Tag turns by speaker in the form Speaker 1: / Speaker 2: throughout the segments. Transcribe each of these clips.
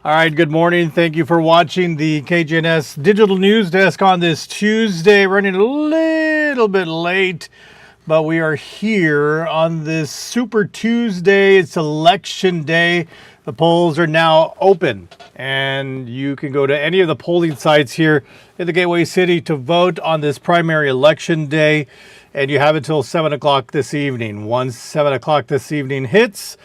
Speaker 1: All right, good morning. Thank you for watching the KGNS Digital News Desk on this Tuesday. Running a little bit late, but we are here on this Super Tuesday. It's Election Day. The polls are now open, and you can go to any of the polling sites here in the Gateway City to vote on this primary election day. And you have until 7 o'clock this evening. Once 7 o'clock this evening hits,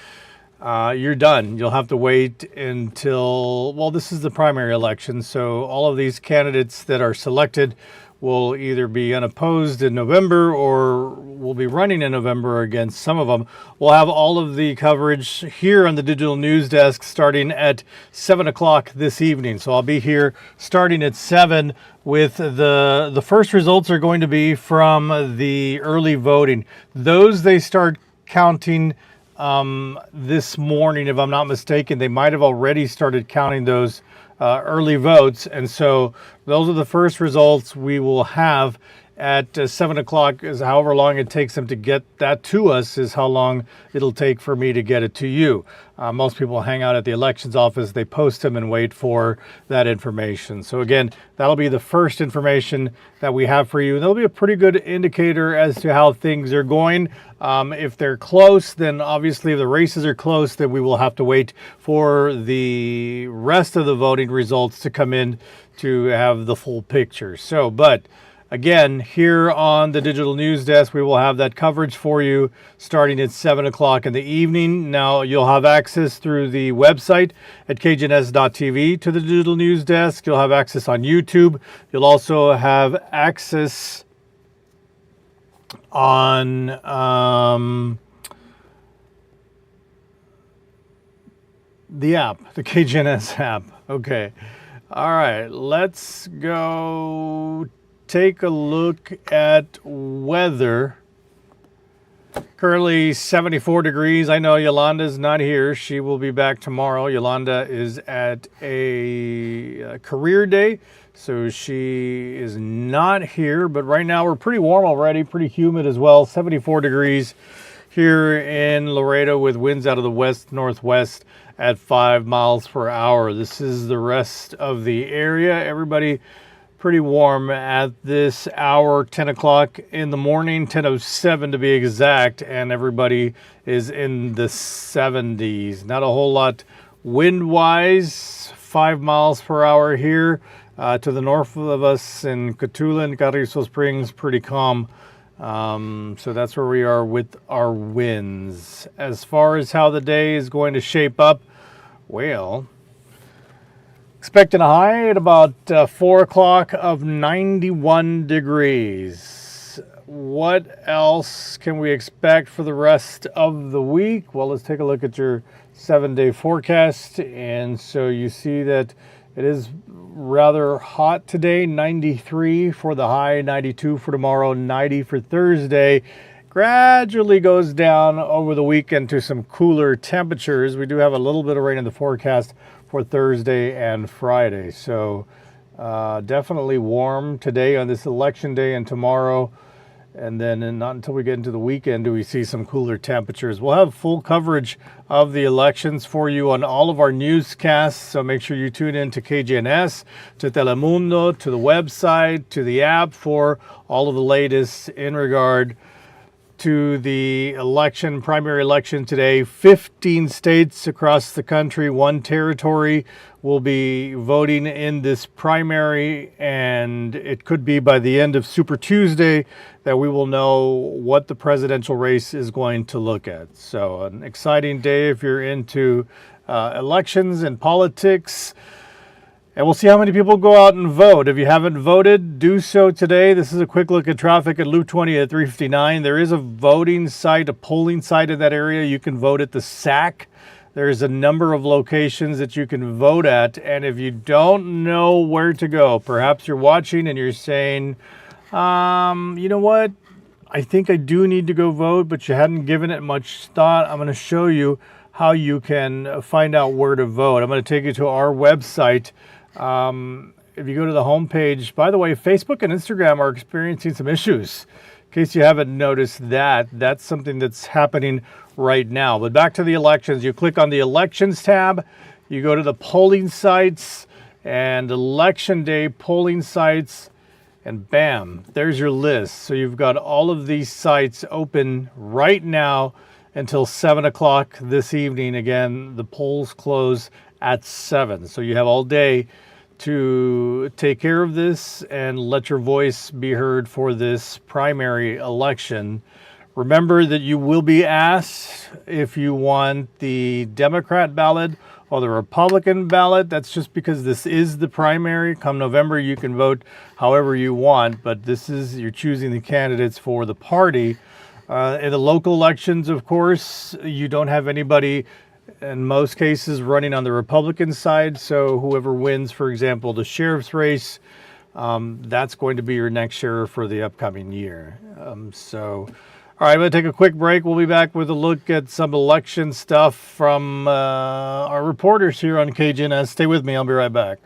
Speaker 1: you're done. You'll have to wait until, well, this is the primary election. So all of these candidates that are selected will either be unopposed in November or will be running in November against some of them. We'll have all of the coverage here on the Digital News Desk starting at 7 o'clock this evening. So I'll be here starting at 7 with the first results are going to be from the early voting. Those they start counting this morning, if I'm not mistaken. They might have already started counting those early votes. And so those are the first results we will have at 7 o'clock. Is however long it takes them to get that to us is how long it'll take for me to get it to you. Most people hang out at the elections office. They post them and wait for that information. So again, that'll be the first information that we have for you. And that'll be a pretty good indicator as to how things are going. If they're close, then obviously if the races are close, then we will have to wait for the rest of the voting results to come in to have the full picture. So, but again, here on the Digital News Desk, we will have that coverage for you starting at 7 o'clock in the evening. Now, you'll have access through the website at kgns.tv to the Digital News Desk. You'll have access on YouTube. You'll also have access on the app, the KGNS app. Okay. All right. Let's go take a look at weather. Currently 74 degrees. I know Yolanda's not here. She will be back tomorrow. Yolanda is at a career day, so she is not here. But right now we're pretty warm already, pretty humid as well. 74 degrees here in Laredo with winds out of the west-northwest at 5 miles per hour. This is the rest of the area. Everybody pretty warm at this hour, 10 o'clock in the morning, 10:07 to be exact, and everybody is in the 70s. Not a whole lot wind-wise, 5 miles per hour here to the north of us in Cotulla and Carrizo Springs, pretty calm. So that's where we are with our winds. As far as how the day is going to shape up, well, expecting a high at about 4 o'clock of 91 degrees. What else can we expect for the rest of the week? Well, let's take a look at your 7-day forecast. And so you see that it is rather hot today, 93 for the high, 92 for tomorrow, 90 for Thursday. Gradually goes down over the weekend to some cooler temperatures. We do have a little bit of rain in the forecast for Thursday and Friday. So definitely warm today on this election day and tomorrow. And then not until we get into the weekend do we see some cooler temperatures. We'll have full coverage of the elections for you on all of our newscasts. So make sure you tune in to KGNS, to Telemundo, to the website, to the app for all of the latest in regard to the election, primary election today. 15 states across the country, 1 territory will be voting in this primary, and it could be by the end of Super Tuesday that we will know what the presidential race is going to look at. So an exciting day if you're into elections and politics. And we'll see how many people go out and vote. If you haven't voted, do so today. This is a quick look at traffic at Loop 20 at 359. There is a voting site, a polling site in that area. You can vote at the SAC. There's a number of locations that you can vote at. And if you don't know where to go, perhaps you're watching and you're saying, you know what? I think I do need to go vote, but you hadn't given it much thought. I'm going to show you how you can find out where to vote. I'm going to take you to our website. If you go to the homepage, by the way, Facebook and Instagram are experiencing some issues. In case you haven't noticed that, that's something that's happening right now. But back to the elections. You click on the elections tab, You go to the polling sites and election day polling sites, and bam, there's your list. So you've got all of these sites open right now until 7 o'clock this evening. Again, the polls close at 7. So you have all day to take care of this and let your voice be heard for this primary election. Remember that you will be asked if you want the Democrat ballot or the Republican ballot. That's just because this is the primary. Come November, you can vote however you want, but you're choosing the candidates for the party. In the local elections, of course, you don't have anybody in most cases running on the Republican side. So whoever wins, for example, the sheriff's race, that's going to be your next sheriff for the upcoming year. All right, I'm going to take a quick break. We'll be back with a look at some election stuff from our reporters here on KGNS. Stay with me. I'll be right back.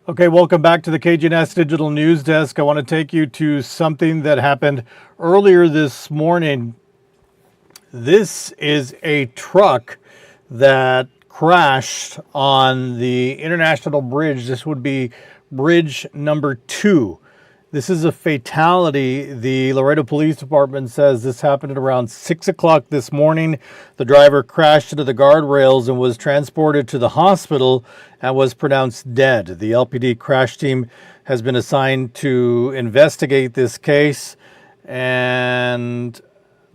Speaker 1: Okay, welcome back to the KGNS Digital News Desk. I want to take you to something that happened earlier this morning. This is a truck that crashed on the International Bridge. This would be bridge number 2. This is a fatality. The Laredo Police Department says this happened at around 6 o'clock this morning. The driver crashed into the guardrails and was transported to the hospital and was pronounced dead. The LPD crash team has been assigned to investigate this case, and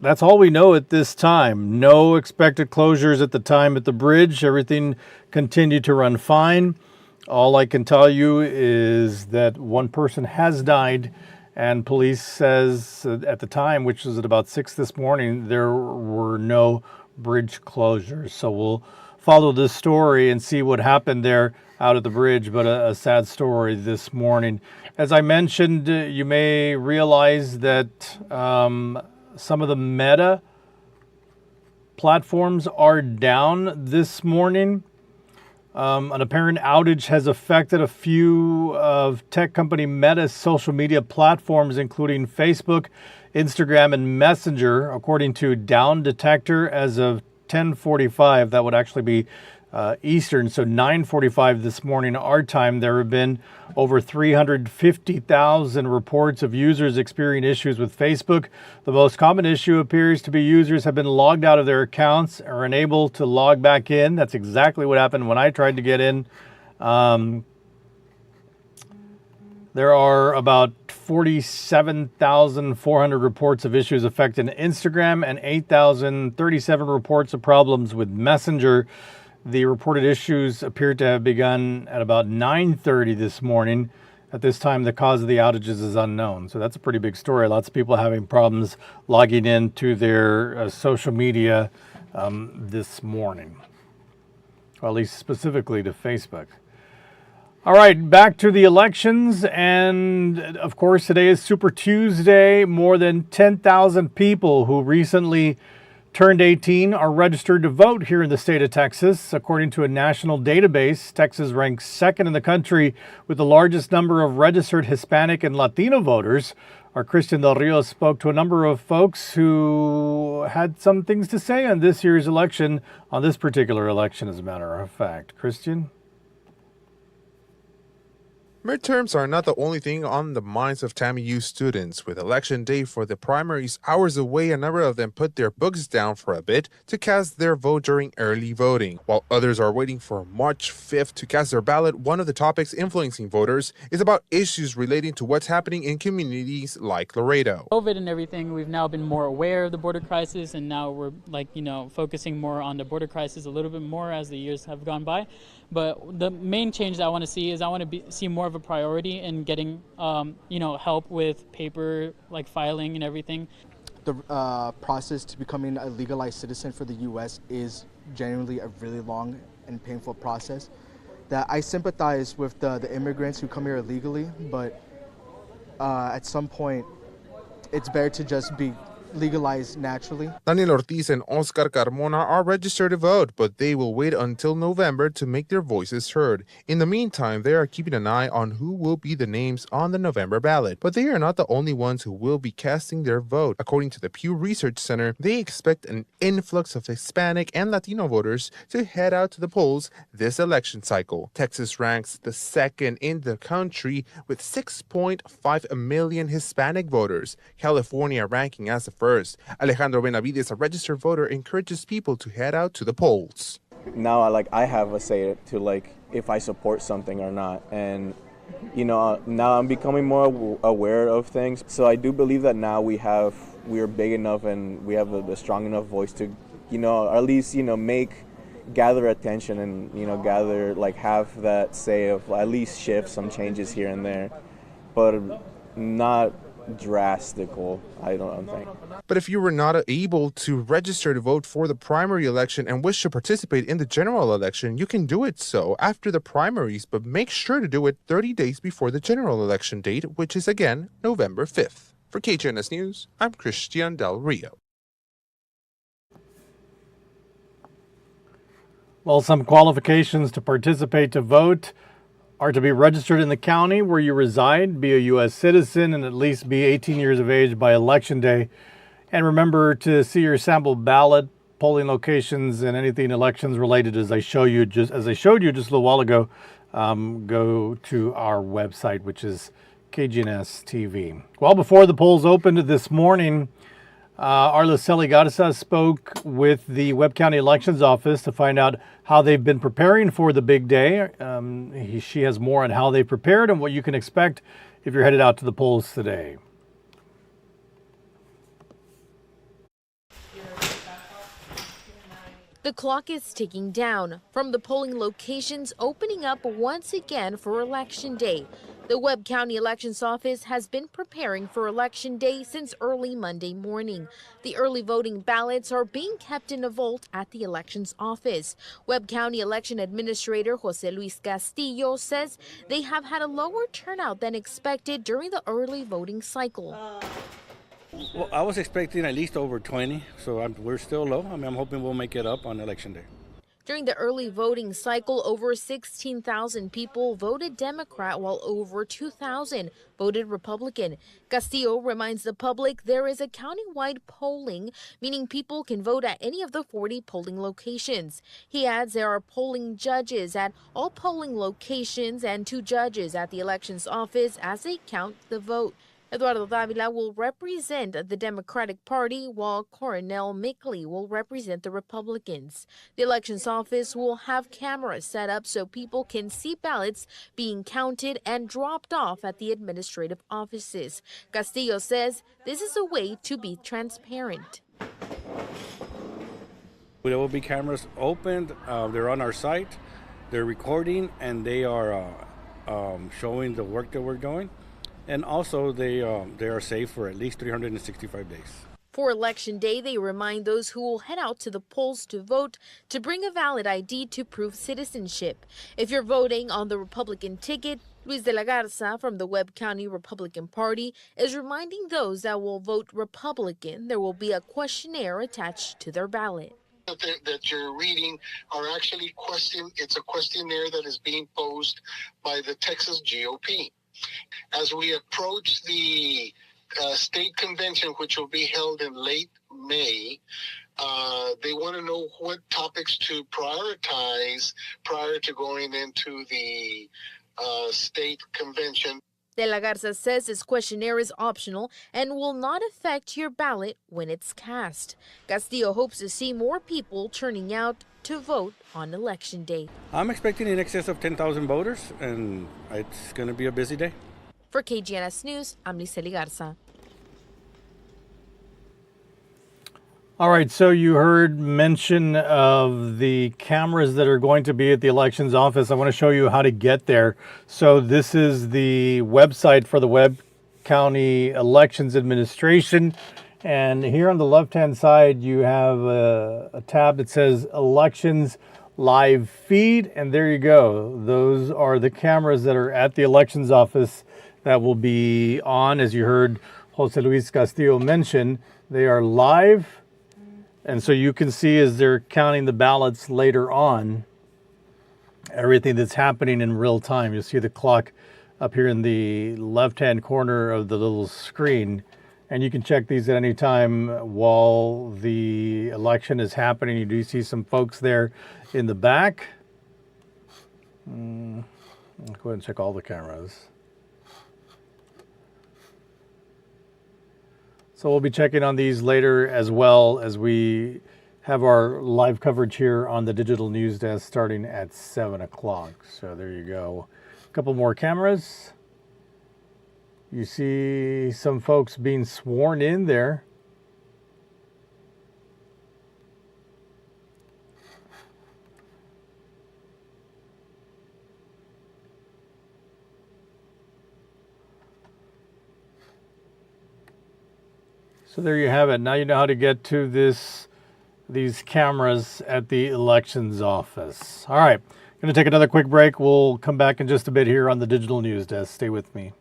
Speaker 1: that's all we know at this time. No expected closures at the time at the bridge. Everything continued to run fine. All I can tell you is that one person has died, and police says at the time, which was at about 6 this morning, there were no bridge closures. So we'll follow this story and see what happened there out at the bridge, but a sad story this morning. As I mentioned, you may realize that some of the Meta platforms are down this morning. An apparent outage has affected a few of tech company Meta's social media platforms, including Facebook, Instagram, and Messenger, according to Down Detector. As of 10:45, that would actually be Eastern, so 9:45 this morning our time, there have been over 350,000 reports of users experiencing issues with Facebook. The most common issue appears to be users have been logged out of their accounts or unable to log back in. That's exactly what happened when I tried to get in. There are about 47,400 reports of issues affecting Instagram and 8,037 reports of problems with Messenger. The reported issues appear to have begun at about 9:30 this morning. At this time, the cause of the outages is unknown. So that's a pretty big story. Lots of people having problems logging into their social media this morning, or at least specifically to Facebook. All right, back to the elections. And of course, today is Super Tuesday. More than 10,000 people who recently turned 18 are registered to vote here in the state of Texas. According to a national database, Texas ranks second in the country with the largest number of registered Hispanic and Latino voters. Our Christian Del Rio spoke to a number of folks who had some things to say on this year's election, on this particular election, as a matter of fact. Christian?
Speaker 2: Midterms are not the only thing on the minds of TAMU students. With election day for the primaries hours away, a number of them put their books down for a bit to cast their vote during early voting. While others are waiting for March 5th to cast their ballot, one of the topics influencing voters is about issues relating to what's happening in communities like Laredo.
Speaker 3: COVID and everything, we've now been more aware of the border crisis, and now we're focusing more on the border crisis a little bit more as the years have gone by. But the main change that I want to see is I want to see more of a priority in getting help with paper like filing and everything.
Speaker 4: The process to becoming a legalized citizen for the U.S. is genuinely a really long and painful process. That I sympathize with the immigrants who come here illegally, but at some point, it's better to just be legalized naturally.
Speaker 2: Daniel Ortiz and Oscar Carmona are registered to vote, but they will wait until November to make their voices heard. In the meantime, they are keeping an eye on who will be the names on the November ballot. But they are not the only ones who will be casting their vote. According to the Pew Research Center, they expect an influx of Hispanic and Latino voters to head out to the polls this election cycle. Texas ranks the second in the country with 6.5 million Hispanic voters. California ranking as the first. Alejandro Benavides, a registered voter, encourages people to head out to the polls.
Speaker 5: Now I have a say to if I support something or not, and now I'm becoming more aware of things. So I do believe that now we are big enough and we have a strong enough voice to at least gather attention and have that say of at least shift some changes here and there, but not drastical, I don't think.
Speaker 2: But if you were not able to register to vote for the primary election and wish to participate in the general election, you can do it so after the primaries, but make sure to do it 30 days before the general election date, which is again November 5th. For KGNS News, I'm Christian Del Rio.
Speaker 1: Well, some qualifications to participate to vote are to be registered in the county where you reside, be a U.S. citizen, and at least be 18 years of age by Election Day. And remember to see your sample ballot, polling locations, and anything elections related as I showed you just a little while ago. Go to our website, which is KGNS TV. Well, before the polls opened this morning, Araceli Garza spoke with the Webb County Elections Office to find out how they've been preparing for the big day. She has more on how they prepared and what you can expect if you're headed out to the polls today.
Speaker 6: The clock is ticking down from the polling locations opening up once again for Election Day. The Webb County Elections Office has been preparing for Election Day since early Monday morning. The early voting ballots are being kept in a vault at the Elections Office. Webb County Election Administrator Jose Luis Castillo says they have had a lower turnout than expected during the early voting cycle.
Speaker 7: Well, I was expecting at least over 20, so we're still low. I'm hoping we'll make it up on Election Day.
Speaker 6: During the early voting cycle, over 16,000 people voted Democrat, while over 2,000 voted Republican. Castillo reminds the public there is a countywide polling, meaning people can vote at any of the 40 polling locations. He adds there are polling judges at all polling locations and 2 judges at the elections office as they count the vote. Eduardo Davila will represent the Democratic Party, while Coronel Mickley will represent the Republicans. The elections office will have cameras set up so people can see ballots being counted and dropped off at the administrative offices. Castillo says this is a way to be transparent.
Speaker 7: There will be cameras opened. They're on our site. They're recording, and they are showing the work that we're doing. And also, they are safe for at least 365 days.
Speaker 6: For Election Day, they remind those who will head out to the polls to vote to bring a valid ID to prove citizenship. If you're voting on the Republican ticket, Luis de la Garza from the Webb County Republican Party is reminding those that will vote Republican there will be a questionnaire attached to their ballot.
Speaker 8: That you're reading are actually it's a questionnaire that is being posed by the Texas GOP. As we approach the state convention, which will be held in late May, they want to know what topics to prioritize prior to going into the state convention.
Speaker 6: De la Garza says this questionnaire is optional and will not affect your ballot when it's cast. Castillo hopes to see more people turning out to vote on Election Day.
Speaker 7: I'm expecting in excess of 10,000 voters, and it's going to be a busy day.
Speaker 6: For KGNS News, I'm Liseli Garza.
Speaker 1: All right, so you heard mention of the cameras that are going to be at the elections office. I want to show you how to get there. So this is the website for the Webb County Elections Administration. And here on the left-hand side, you have a tab that says Elections Live Feed. And there you go. Those are the cameras that are at the elections office that will be on. As you heard Jose Luis Castillo mention, they are live. And so you can see as they're counting the ballots later on, everything that's happening in real time. You'll see the clock up here in the left-hand corner of the little screen. And you can check these at any time while the election is happening. You do see some folks there in the back. I'll go ahead and check all the cameras. So we'll be checking on these later as well as we have our live coverage here on the digital news desk starting at 7 o'clock. So there you go. A couple more cameras. You see some folks being sworn in there. So there you have it. Now you know how to get to these cameras at the elections office. All right, going to take another quick break. We'll come back in just a bit here on the digital news desk. Stay with me.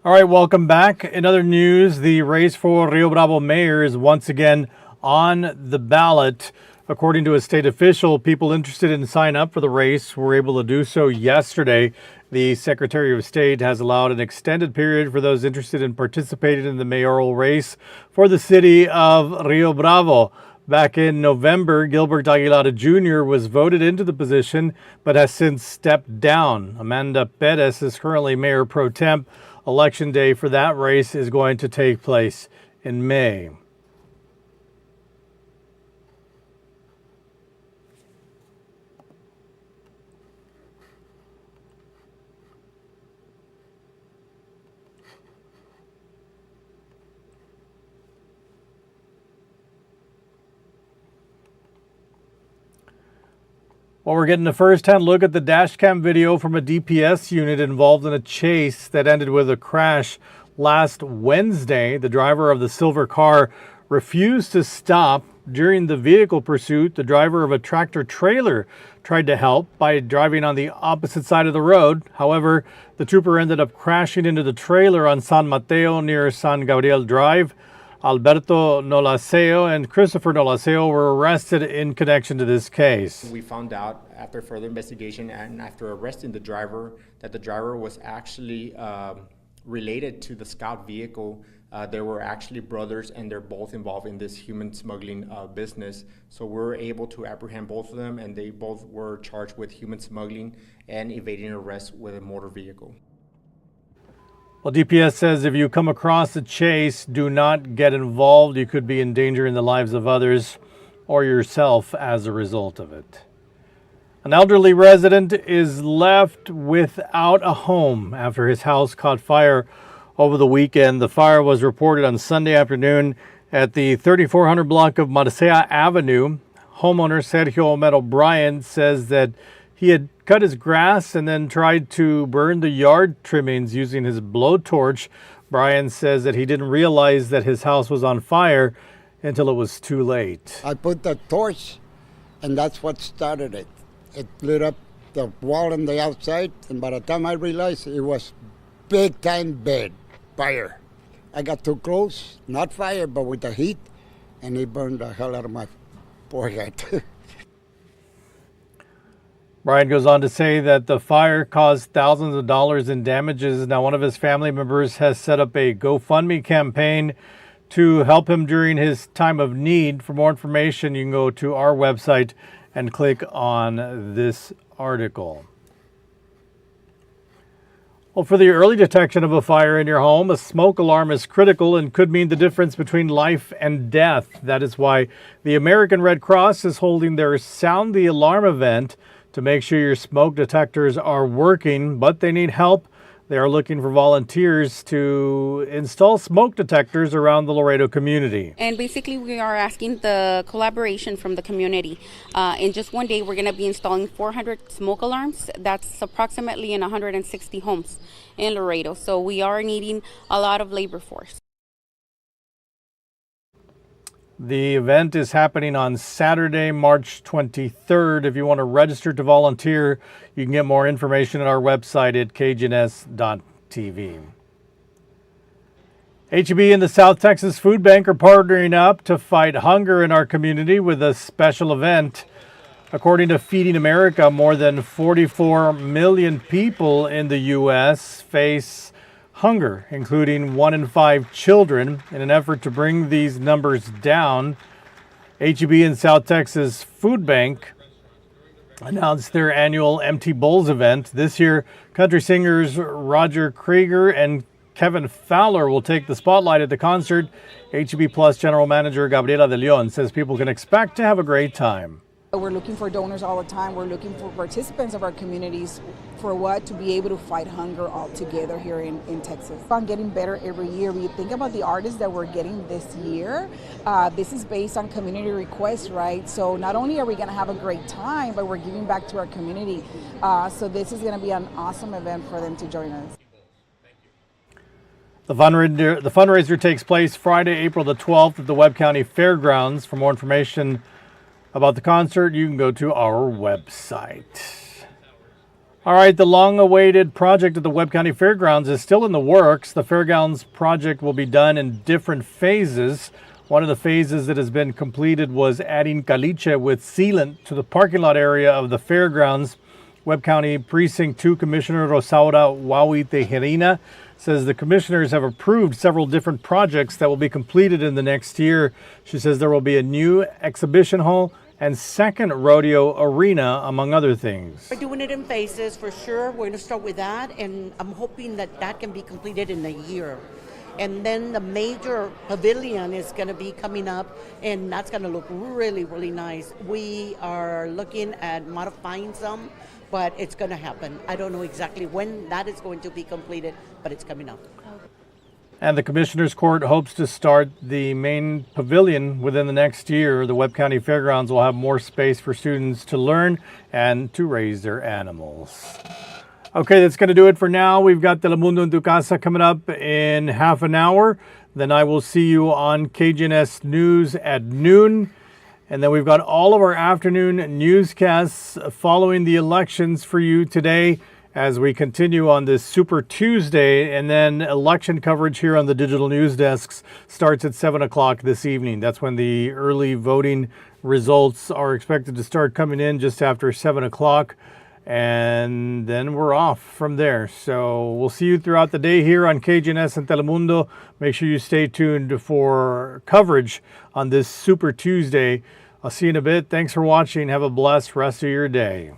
Speaker 1: All right, welcome back. In other news, the race for Rio Bravo mayor is once again on the ballot. According to a state official, people interested in sign up for the race were able to do so yesterday. The Secretary of State has allowed an extended period for those interested in participating in the mayoral race for the city of Rio Bravo. Back in November, Gilbert Aguilar Jr. was voted into the position, but has since stepped down. Amanda Perez is currently mayor pro temp. Election day for that race is going to take place in May. Well, we're getting a first-hand look at the dashcam video from a DPS unit involved in a chase that ended with a crash last Wednesday. The driver of the silver car refused to stop. During the vehicle pursuit, the driver of a tractor-trailer tried to help by driving on the opposite side of the road. However, the trooper ended up crashing into the trailer on San Mateo near San Gabriel Drive. Alberto Nolaseo and Christopher Nolaseo were arrested in connection to this case.
Speaker 9: We found out after further investigation and after arresting the driver that the driver was actually related to the scout vehicle. They were actually brothers, and they're both involved in this human smuggling business. So we were able to apprehend both of them, and they both were charged with human smuggling and evading arrest with a motor vehicle.
Speaker 1: Well, DPS says if you come across a chase, do not get involved. You could be endangering the lives of others or yourself as a result of it. An elderly resident is left without a home after his house caught fire over the weekend. The fire was reported on Sunday afternoon at the 3400 block of Marcea Avenue. Homeowner Sergio Omero Bryan says that he had cut his grass and then tried to burn the yard trimmings using his blowtorch. Bryan says that he didn't realize that his house was on fire until it was too late.
Speaker 10: I put the torch, and that's what started it. It lit up the wall on the outside, and by the time I realized it was big time bad fire. I got too close, not fire, but with the heat, and it burned the hell out of my forehead.
Speaker 1: Bryan goes on to say that the fire caused thousands of dollars in damages. Now, one of his family members has set up a GoFundMe campaign to help him during his time of need. For more information, you can go to our website and click on this article. Well, for the early detection of a fire in your home, a smoke alarm is critical and could mean the difference between life and death. That is why the American Red Cross is holding their Sound the Alarm event to make sure your smoke detectors are working, but they need help. They are looking for volunteers to install smoke detectors around the Laredo community.
Speaker 11: And basically we are asking the collaboration from the community. In just one day, we're going to be installing 400 smoke alarms. That's approximately in 160 homes in Laredo. So we are needing a lot of labor force.
Speaker 1: The event is happening on Saturday, March 23rd. If you want to register to volunteer, you can get more information at our website at kgns.tv. HEB and the South Texas Food Bank are partnering up to fight hunger in our community with a special event. According to Feeding America, more than 44 million people in the U.S. face hunger, including 1 in 5 children. In an effort to bring these numbers down, HEB and South Texas Food Bank announced their annual Empty Bowls event. This year, country singers Roger Krieger and Kevin Fowler will take the spotlight at the concert. HEB Plus General Manager Gabriela De Leon says people can expect to have a great time.
Speaker 12: We're looking for donors all the time. We're looking for participants of our communities for what? To be able to fight hunger all together here in Texas. I'm getting better every year. When you think about the artists that we're getting this year, this is based on community requests, right? So not only are we going to have a great time, but we're giving back to our community. So this is going to be an awesome event for them to join us.
Speaker 1: The fundraiser takes place Friday, April the 12th at the Webb County Fairgrounds. For more information about the concert, you can go to our website. All right, the long-awaited project at the Webb County Fairgrounds is still in the works. The Fairgrounds project will be done in different phases. One of the phases that has been completed was adding caliche with sealant to the parking lot area of the fairgrounds. Webb County Precinct 2 Commissioner Rosaura Wawi Tejerina says the commissioners have approved several different projects that will be completed in the next year. She says there will be a new exhibition hall and second rodeo arena, among other things.
Speaker 13: We're doing it in phases for sure. We're going to start with that, and I'm hoping that that can be completed in a year. And then the major pavilion is going to be coming up, and that's going to look really, really nice. We are looking at modifying some, but it's going to happen. I don't know exactly when that is going to be completed, but it's coming up.
Speaker 1: And the Commissioners Court hopes to start the main pavilion within the next year. The Webb County Fairgrounds will have more space for students to learn and to raise their animals. Okay, that's going to do it for now. We've got Telemundo en tu Casa coming up in half an hour. Then I will see you on KGNS News at noon. And then we've got all of our afternoon newscasts following the elections for you today as we continue on this Super Tuesday. And then election coverage here on the digital news desks starts at 7 o'clock this evening. That's when the early voting results are expected to start coming in just after 7 o'clock. And then we're off from there. So we'll see you throughout the day here on KGNS and Telemundo. Make sure you stay tuned for coverage on this Super Tuesday. I'll see you in a bit. Thanks for watching. Have a blessed rest of your day.